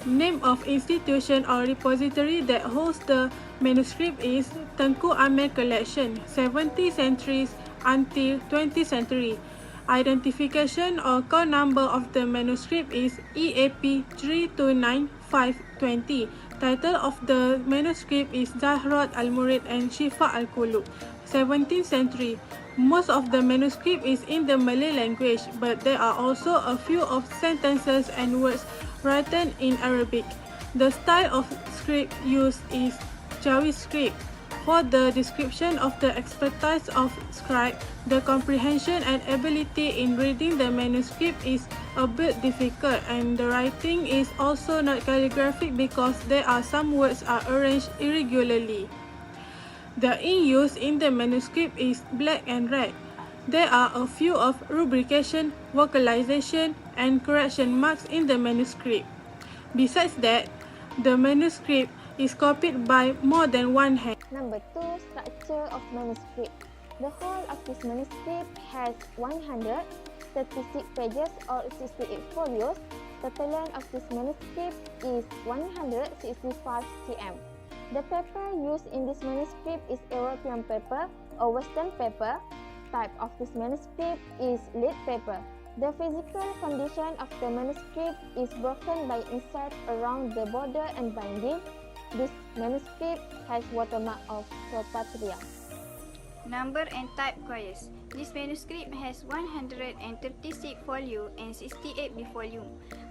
Name of institution or repository that holds the manuscript is Tengku Amir Collection, 70 centuries until 20th century. Identification or code number of the manuscript is EAP 329520. Title of the manuscript is Zahrat Al-Murid and Shifa Al-Qulub, 17th century. Most of the manuscript is in the Malay language, but there are also a few of sentences and words written in Arabic. The style of script used is Jawi script. For the description of the expertise of scribe, the comprehension and ability in reading the manuscript is a bit difficult, and the writing is also not calligraphic because there are some words are arranged irregularly. The ink used in the manuscript is black and red. There are a few of rubrication, vocalization, and correction marks in the manuscript. Besides that, the manuscript is copied by more than one hand. Number 2. Structure of manuscript. The whole of this manuscript has 136 pages or 68 folios. The length of this manuscript is 165 cm. The paper used in this manuscript is European paper or Western paper. Type of this manuscript is lead paper. The physical condition of the manuscript is broken by insect around the border and binding. This manuscript has watermark of Cleopatra. Number and type quires. This manuscript has 136 folio and 68 bifolio.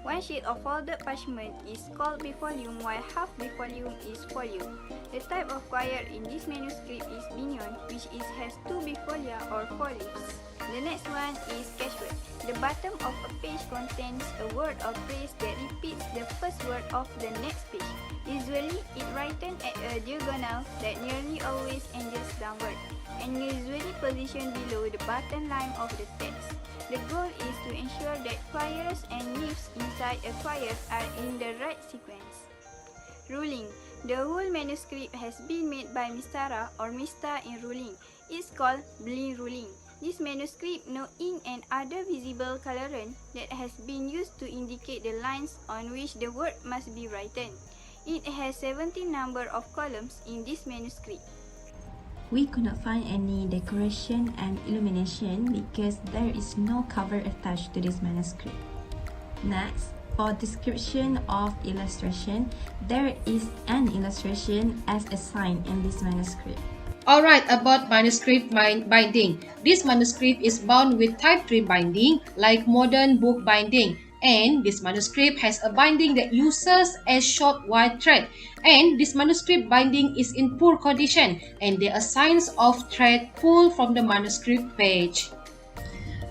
One sheet of folded parchment is called bifolio, while half bifolio is folio. The type of quire in this manuscript is binion, which has 2 bifolia or 4 leaves. The next one is catchword. The bottom of a page contains a word or phrase that repeats the first word of the next page. Usually, it written at a diagonal that nearly always angles downward, and usually positioned below the bottom line of the text. The goal is to ensure that quires and leaves inside a quire are in the right sequence. Ruling. The whole manuscript has been made by Mistara or Mista in ruling. It's called bleed ruling. This manuscript no ink and other visible colorant that has been used to indicate the lines on which the word must be written. It has 17 number of columns in this manuscript. We could not find any decoration and illumination because there is no cover attached to this manuscript. Next, for description of illustration, there is an illustration as a sign in this manuscript. Alright, about manuscript binding. This manuscript is bound with type 3 binding like modern book binding, and this manuscript has a binding that uses a short white thread, and this manuscript binding is in poor condition, and there are signs of thread pulled from the manuscript page.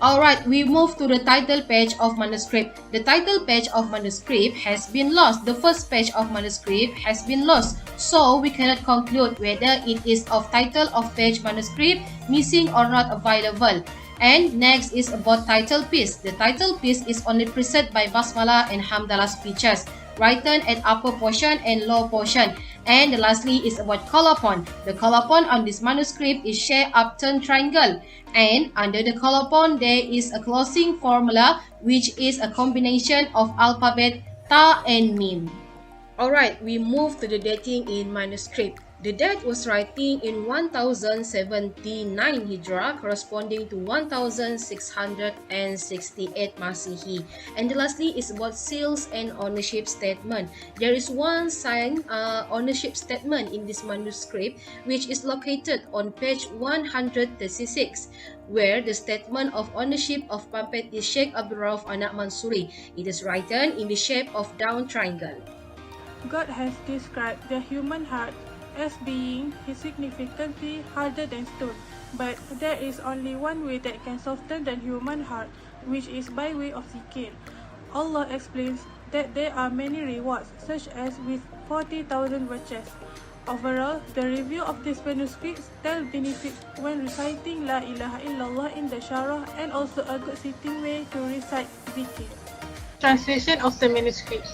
Alright, we move to the title page of manuscript. The title page of manuscript has been lost. The first page of manuscript has been lost, so we cannot conclude whether it is of title of page manuscript, missing or not available. And next is about title piece. The title piece is only preceded by basmalah and hamdalah speeches, written at upper portion and lower portion. And lastly is about colophon. The colophon on this manuscript is shaped upturned triangle. And under the colophon there is a closing formula which is a combination of alphabet ta and mim. Alright, we move to the dating in manuscript. The date was writing in 1079 Hijrah, corresponding to 1668 Masihi. And lastly is about sales and ownership statement. There is one signed ownership statement in this manuscript which is located on page 136, where the statement of ownership of puppet is Sheikh Abdul Rauf Anak Mansuri. It is written in the shape of down triangle. God has described the human heart as being significantly harder than stone, but there is only one way that can soften the human heart, which is by way of zikir. Allah explains that there are many rewards, such as with 40,000 virtues. Overall, the review of this manuscript tells benefits when reciting La ilaha illallah in the Sharah, and also a good sitting way to recite zikir. Translation of the manuscript.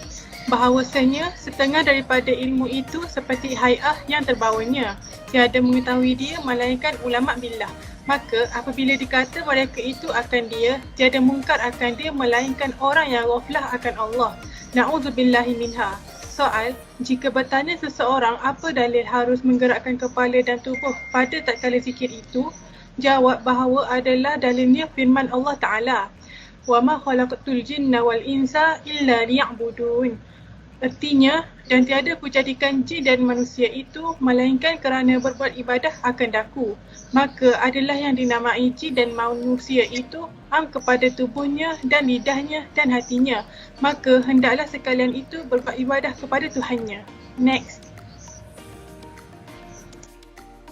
Bahawasanya setengah daripada ilmu itu seperti hai'ah yang terbawanya. Tiada mengetahui dia melainkan ulama billah. Maka apabila dikata mereka itu akan dia, tiada mungkar akan dia melainkan orang yang ghaflah akan Allah. Na'udzubillahi minha. Soal, jika bertanya seseorang apa dalil harus menggerakkan kepala dan tubuh pada tatkala zikir itu, jawab bahawa adalah dalilnya firman Allah Ta'ala. وَمَا خَلَقْتُ الْجِنَّ وَالْإِنسَ إِلَّا لِيَعْبُدُونَ. Artinya, dan tiada kujadikan jin dan manusia itu melainkan kerana berbuat ibadah akan daku. Maka adalah yang dinamai jin dan manusia itu kepada tubuhnya dan lidahnya dan hatinya. Maka hendaklah sekalian itu berbuat ibadah kepada Tuhannya. Next.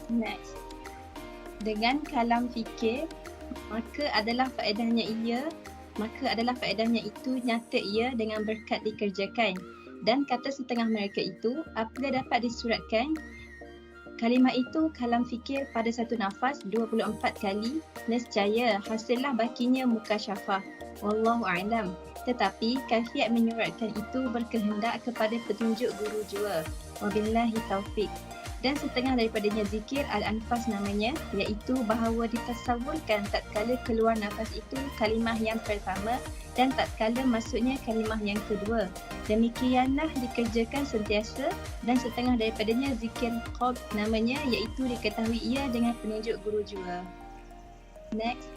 Next. Dengan kalam fikir, maka adalah faedahnya itu nyata ia dengan berkat dikerjakan. Dan kata setengah mereka itu, apabila dapat disuratkan, kalimah itu kalam fikir pada satu nafas 24 kali, nescaya hasillah bakinya mukasyafah. Wallahu a'lam. Tetapi kaifiat menyuratkan itu berkehendak kepada petunjuk guru jua. Wabillahi taufik. Dan setengah daripadanya zikir al-anfas namanya, iaitu bahawa ditasawurkan tatkala keluar nafas itu kalimah yang pertama dan tatkala masuknya kalimah yang kedua. Demikianlah dikerjakan sentiasa, dan setengah daripadanya zikir qalb namanya, iaitu diketahui ia dengan penunjuk guru jua. Next.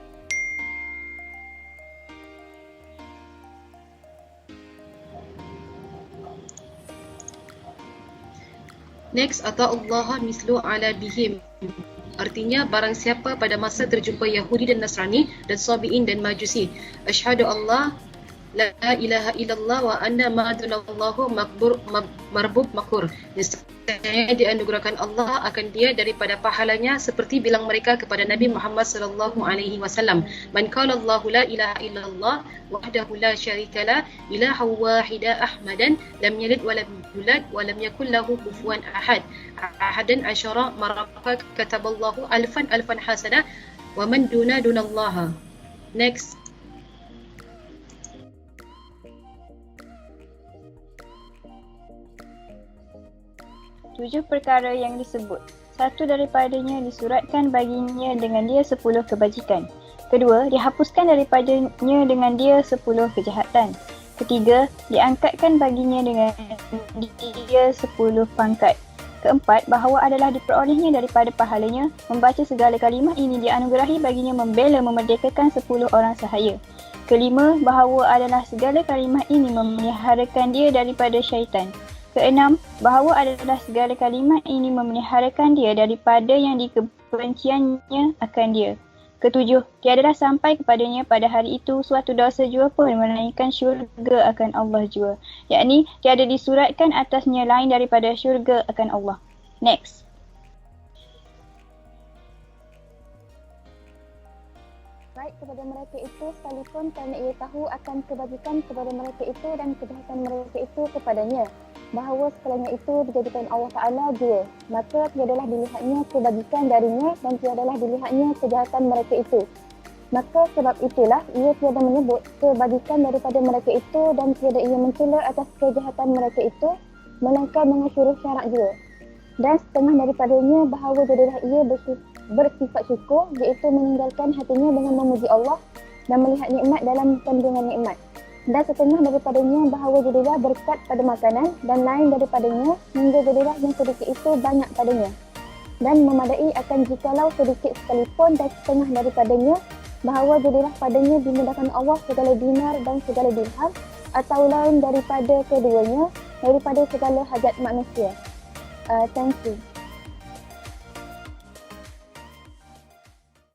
Next, ata'ullaha mislu ala bihim. Artinya, barang siapa pada masa terjumpa Yahudi dan Nasrani dan Sabi'in dan Majusi. Asyhadu Allah la ilaha illallah wa anna ma'adunallahu marbub makur. Nescaya dianugerahkan Allah akan dia daripada pahalanya seperti bilang mereka kepada Nabi Muhammad sallallahu alaihi wasallam. Man qala Allahu la ilaha illallah wahdahu la syarika la ilaha wahida ahmadan lam yalid wa lam yulad wa lam yakul lahu kufuwan ahad. Ahadan asyara maraka kataballahu alfan hasana wa man dunallaha. Next. 7 perkara yang disebut. Satu daripadanya disuratkan baginya dengan dia 10 kebajikan. Kedua, dihapuskan daripadanya dengan dia 10 kejahatan. Ketiga, diangkatkan baginya dengan dia 10 pangkat. Keempat, bahawa adalah diperolehnya daripada pahalanya membaca segala kalimah ini dianugerahi baginya membela memerdekakan 10 orang sahaya. Kelima, bahawa adalah segala kalimah ini memeliharakan dia daripada syaitan. Keenam, bahawa adalah segala kalimah ini memeliharakan dia daripada yang dikebenciannya akan dia. Ketujuh, tiadalah sampai kepadanya pada hari itu suatu dosa jua pun melainkan syurga akan Allah jua. Yakni, tiada disuratkan atasnya lain daripada syurga akan Allah. Next. Baik kepada mereka itu sekalipun kerana ia tahu akan kebajikan kepada mereka itu dan kejahatan mereka itu kepadanya. Bahawa sekalanya itu dijadikan Allah Ta'ala jua, maka tiadalah dilihatnya kebajikan darinya dan tiadalah dilihatnya kejahatan mereka itu. Maka sebab itulah ia tiada menyebut kebajikan daripada mereka itu dan tiada ia mencela atas kejahatan mereka itu, melainkan dengan syuruh syarak jua. Dan setengah daripadanya bahawa jadilah ia bersifat syukur, iaitu meninggalkan hatinya dengan memuji Allah dan melihat nikmat dalam kandungan nikmat. Dan setengah daripadanya bahawa jadilah berkat pada makanan dan lain daripadanya hingga jadilah yang sedikit itu banyak padanya. Dan memadai akan jikalau sedikit sekalipun, dan setengah daripadanya bahawa jadilah padanya dimudahkan Allah segala dinar dan segala dirham atau lain daripada keduanya daripada segala hajat manusia. Thank you.